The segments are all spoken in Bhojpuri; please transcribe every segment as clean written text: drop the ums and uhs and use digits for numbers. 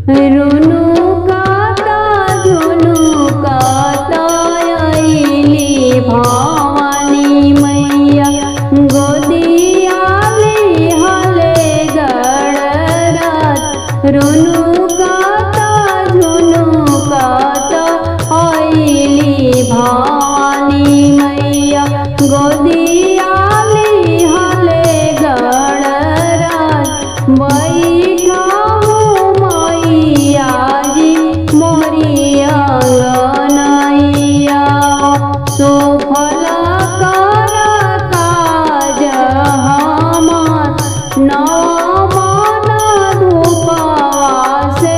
रुनुकाता झुनुकाता आईली भवानी मैया गोदियाली हले गडरात रुनुकाता झुनुकाता आईली भवानी मैया गोदियाली हले गडरात बैठा मैयाजी मोरी अंगनैया सुफल कर काज हमार नवन धूपवा से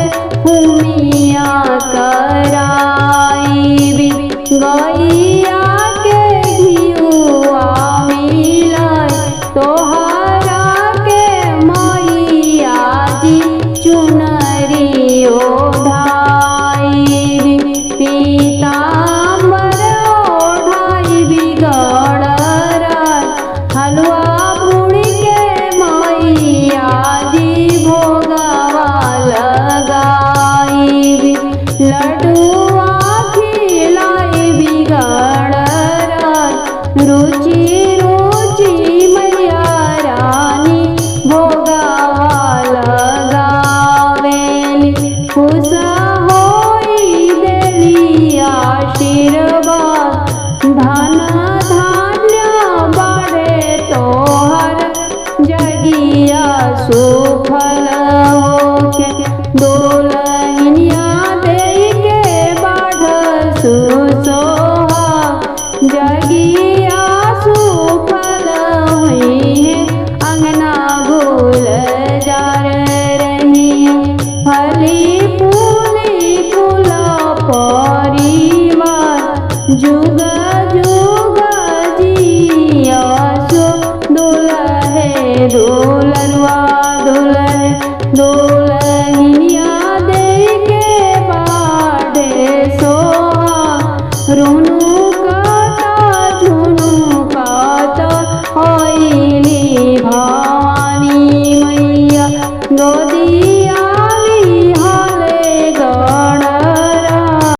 हुमिया कराइबी गैया के घिउआ मिलै तोहरा के मैयाजी चुनरी ओढ़ाइबी पीताम्बर ओढ़ाइबी गडरात हलवा पूड़ी के मैयाजी भोगवा लगाइबी लड्डुआ खिलाइबी गडरात रुचि रुचि मैया रानी भोगवा लगावेली खुश होई देली आशीर्वाद धन धान्य बारे तोहर जगिया सुफल होके दुल्हनिया देई के बाढ़ सुसोहा जगिया सुफल हुई है अंगना गुलजार रही फली